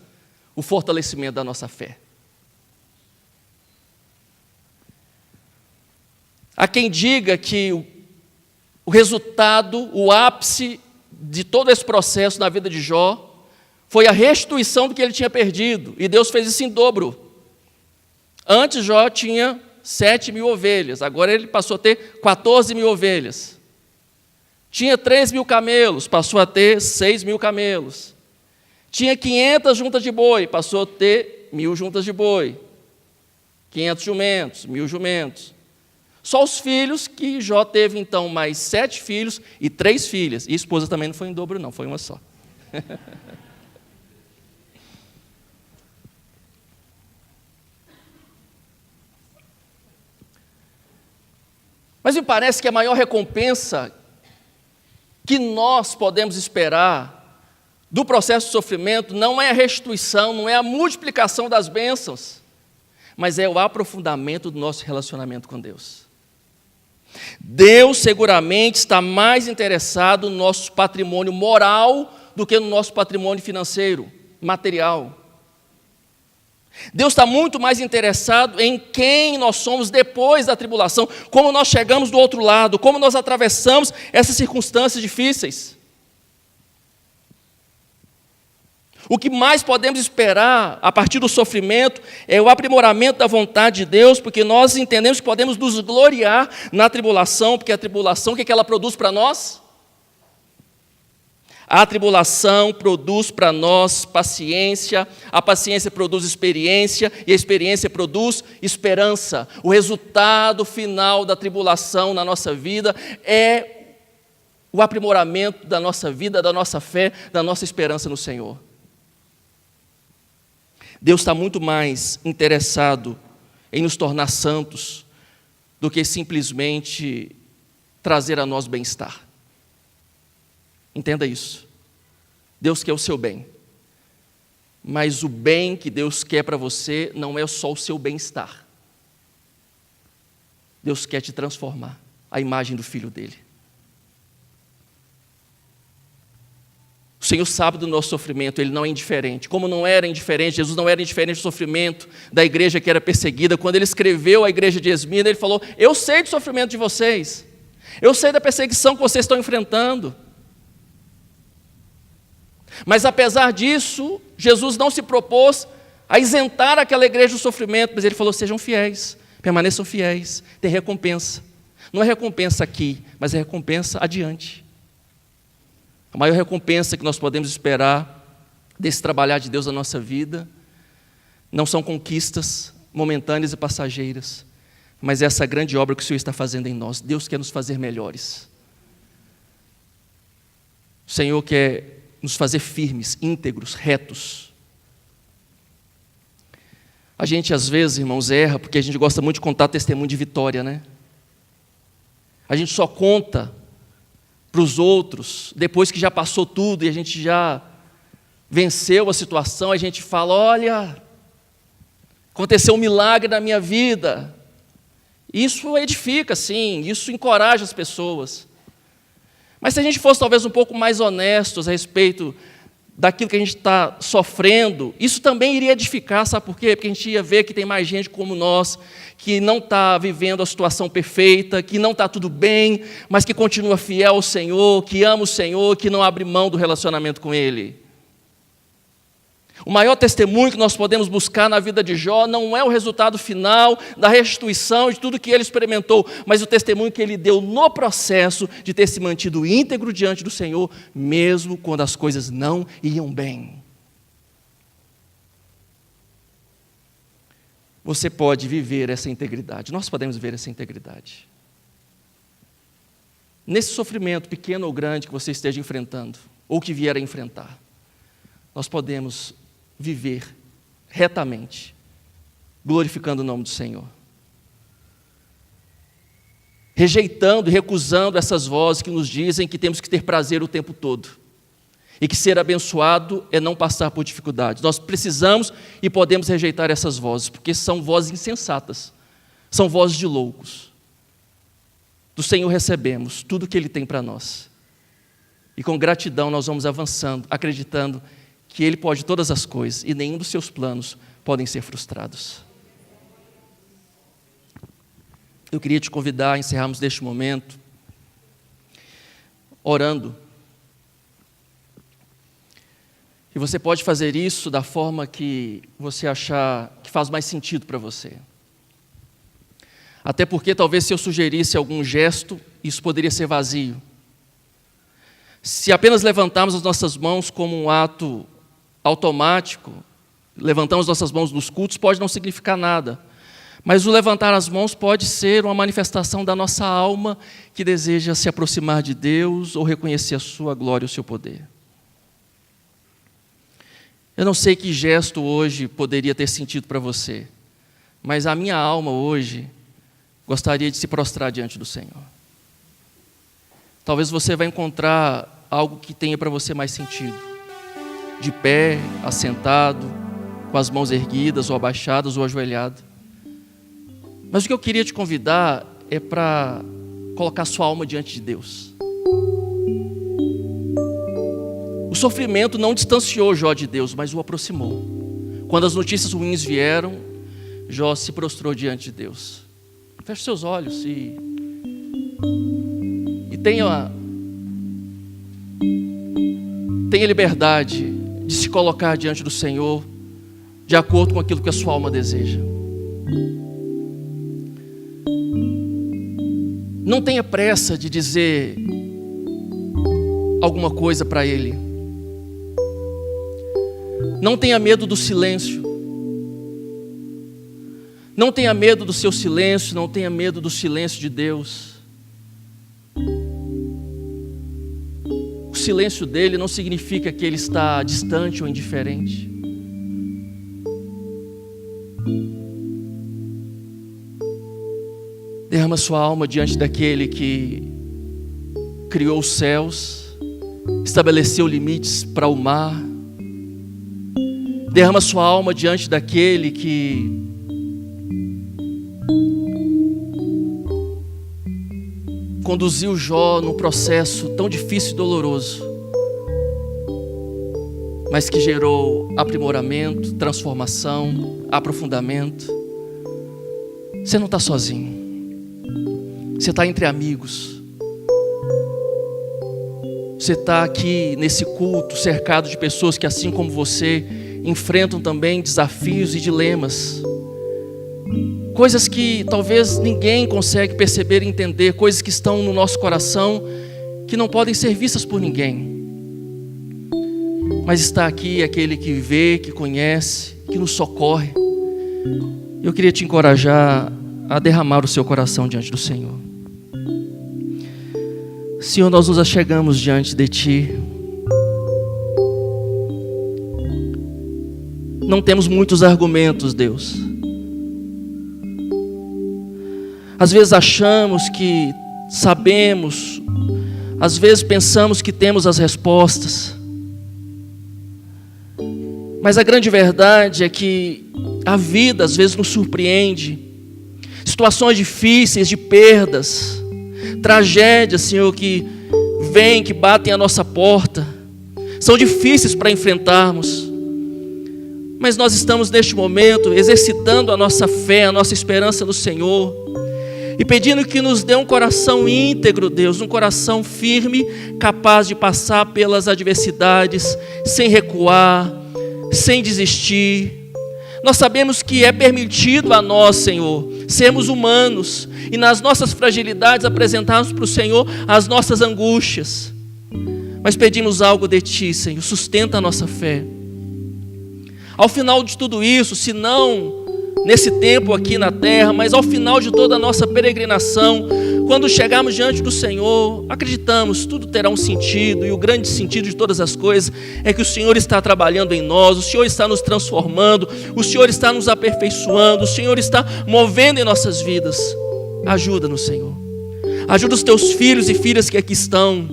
o fortalecimento da nossa fé. Há quem diga que o resultado, o ápice de todo esse processo na vida de Jó foi a restituição do que ele tinha perdido, e Deus fez isso em dobro. Antes Jó tinha 7.000 ovelhas, agora ele passou a ter 14.000 ovelhas. Tinha 3.000 camelos, passou a ter 6.000 camelos. Tinha 500 juntas de boi, passou a ter 1.000 juntas de boi. 500 jumentos, 1.000 jumentos. Só os filhos, que Jó teve então mais 7 filhos e 3 filhas. E a esposa também não foi em dobro não, foi uma só. Mas me parece que a maior recompensa que nós podemos esperar do processo de sofrimento não é a restituição, não é a multiplicação das bênçãos, mas é o aprofundamento do nosso relacionamento com Deus. Deus seguramente está mais interessado no nosso patrimônio moral do que no nosso patrimônio financeiro, material. Deus está muito mais interessado em quem nós somos depois da tribulação, como nós chegamos do outro lado, como nós atravessamos essas circunstâncias difíceis. O que mais podemos esperar a partir do sofrimento é o aprimoramento da vontade de Deus, porque nós entendemos que podemos nos gloriar na tribulação, porque a tribulação, o que ela produz para nós? A tribulação produz para nós paciência, a paciência produz experiência, e a experiência produz esperança. O resultado final da tribulação na nossa vida é o aprimoramento da nossa vida, da nossa fé, da nossa esperança no Senhor. Deus está muito mais interessado em nos tornar santos do que simplesmente trazer a nós bem-estar. Entenda isso. Deus quer o seu bem. Mas o bem que Deus quer para você não é só o seu bem-estar. Deus quer te transformar à imagem do Filho dele. O Senhor sabe do nosso sofrimento, Ele não é indiferente. Como não era indiferente, Jesus não era indiferente do sofrimento da igreja que era perseguida. Quando Ele escreveu a igreja de Esmirna, Ele falou: eu sei do sofrimento de vocês. Eu sei da perseguição que vocês estão enfrentando. Mas apesar disso, Jesus não se propôs a isentar aquela igreja do sofrimento, mas Ele falou: sejam fiéis, permaneçam fiéis, tem recompensa. Não é recompensa aqui, mas é recompensa adiante. A maior recompensa que nós podemos esperar desse trabalhar de Deus na nossa vida não são conquistas momentâneas e passageiras, mas é essa grande obra que o Senhor está fazendo em nós. Deus quer nos fazer melhores. O Senhor quer nos fazer firmes, íntegros, retos. A gente às vezes, irmãos, erra porque a gente gosta muito de contar testemunho de vitória, né? A gente só conta para os outros depois que já passou tudo e a gente já venceu a situação. A gente fala: olha, aconteceu um milagre na minha vida. Isso edifica, sim, isso encoraja as pessoas. Mas se a gente fosse talvez um pouco mais honestos a respeito daquilo que a gente está sofrendo, isso também iria edificar, sabe por quê? Porque a gente ia ver que tem mais gente como nós, que não está vivendo a situação perfeita, que não está tudo bem, mas que continua fiel ao Senhor, que ama o Senhor, que não abre mão do relacionamento com Ele. O maior testemunho que nós podemos buscar na vida de Jó não é o resultado final da restituição de tudo que ele experimentou, mas o testemunho que ele deu no processo de ter se mantido íntegro diante do Senhor, mesmo quando as coisas não iam bem. Você pode viver essa integridade, nós podemos viver essa integridade. Nesse sofrimento, pequeno ou grande, que você esteja enfrentando, ou que vier a enfrentar, nós podemos viver retamente, glorificando o nome do Senhor. Rejeitando e recusando essas vozes que nos dizem que temos que ter prazer o tempo todo. E que ser abençoado é não passar por dificuldades. Nós precisamos e podemos rejeitar essas vozes, porque são vozes insensatas, são vozes de loucos. Do Senhor recebemos tudo o que Ele tem para nós. E com gratidão nós vamos avançando, acreditando que Ele pode todas as coisas e nenhum dos seus planos podem ser frustrados. Eu queria te convidar a encerrarmos neste momento orando. E você pode fazer isso da forma que você achar que faz mais sentido para você. Até porque talvez se eu sugerisse algum gesto, isso poderia ser vazio. Se apenas levantarmos as nossas mãos como um ato automático, levantamos nossas mãos nos cultos, pode não significar nada. Mas o levantar as mãos pode ser uma manifestação da nossa alma que deseja se aproximar de Deus ou reconhecer a sua glória e o seu poder. Eu não sei que gesto hoje poderia ter sentido para você, mas a minha alma hoje gostaria de se prostrar diante do Senhor. Talvez você vai encontrar algo que tenha para você mais sentido. De pé, assentado, com as mãos erguidas ou abaixadas ou ajoelhado. Mas o que eu queria te convidar é para colocar sua alma diante de Deus. O sofrimento não distanciou Jó de Deus, mas o aproximou. Quando as notícias ruins vieram, Jó se prostrou diante de Deus. Feche seus olhos e tenha liberdade de se colocar diante do Senhor de acordo com aquilo que a sua alma deseja. Não tenha pressa de dizer alguma coisa para Ele. Não tenha medo do silêncio. Não tenha medo do seu silêncio, não tenha medo do silêncio de Deus. O silêncio dele não significa que ele está distante ou indiferente. Derrama sua alma diante daquele que criou os céus, estabeleceu limites para o mar. Derrama sua alma diante daquele que conduziu Jó num processo tão difícil e doloroso, mas que gerou aprimoramento, transformação, aprofundamento. Você não está sozinho. Você está entre amigos. Você está aqui nesse culto, cercado de pessoas que, assim como você, enfrentam também desafios e dilemas. Coisas que talvez ninguém consegue perceber e entender, coisas que estão no nosso coração, que não podem ser vistas por ninguém. Mas está aqui aquele que vê, que conhece, que nos socorre. Eu queria te encorajar a derramar o seu coração diante do Senhor. Senhor, nós nos achegamos diante de Ti. Não temos muitos argumentos, Deus. Às vezes achamos que sabemos, às vezes pensamos que temos as respostas. Mas a grande verdade é que a vida às vezes nos surpreende. Situações difíceis, de perdas, tragédias, Senhor, que vêm, que batem à nossa porta, são difíceis para enfrentarmos. Mas nós estamos neste momento exercitando a nossa fé, a nossa esperança no Senhor, e pedindo que nos dê um coração íntegro, Deus, um coração firme, capaz de passar pelas adversidades, sem recuar, sem desistir. Nós sabemos que é permitido a nós, Senhor, sermos humanos e nas nossas fragilidades apresentarmos para o Senhor as nossas angústias. Mas pedimos algo de Ti, Senhor, sustenta a nossa fé. Ao final de tudo isso, se não nesse tempo aqui na terra, mas ao final de toda a nossa peregrinação, quando chegarmos diante do Senhor, acreditamos, tudo terá um sentido, e o grande sentido de todas as coisas é que o Senhor está trabalhando em nós, o Senhor está nos transformando, o Senhor está nos aperfeiçoando, o Senhor está movendo em nossas vidas. Ajuda-nos, Senhor. Ajuda os Teus filhos e filhas que aqui estão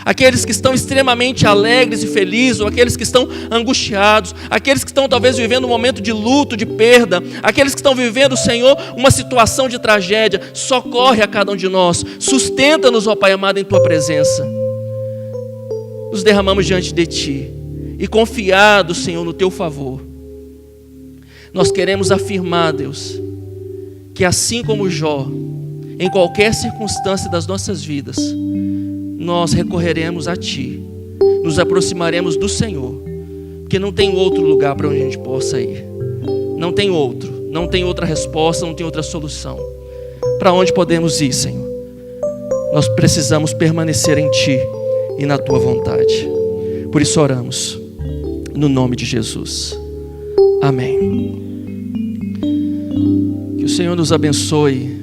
aqueles que estão extremamente alegres e felizes, ou aqueles que estão angustiados, aqueles que estão talvez vivendo um momento de luto, de perda, aqueles que estão vivendo, Senhor, uma situação de tragédia. Socorre a cada um de nós, sustenta-nos, ó Pai amado, em Tua presença. Nos derramamos diante de Ti e confiados, Senhor, no Teu favor. Nós queremos afirmar, Deus, que assim como Jó, em qualquer circunstância das nossas vidas, nós recorreremos a Ti, nos aproximaremos do Senhor, porque não tem outro lugar para onde a gente possa ir, não tem outro, não tem outra resposta, não tem outra solução. Para onde podemos ir, Senhor? Nós precisamos permanecer em Ti e na Tua vontade. Por isso oramos, no nome de Jesus. Amém. Que o Senhor nos abençoe,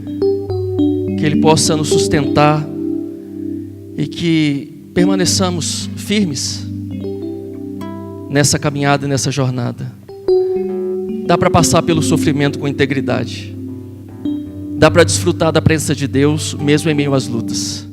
que Ele possa nos sustentar e que permaneçamos firmes nessa caminhada e nessa jornada. Dá para passar pelo sofrimento com integridade. Dá para desfrutar da presença de Deus mesmo em meio às lutas.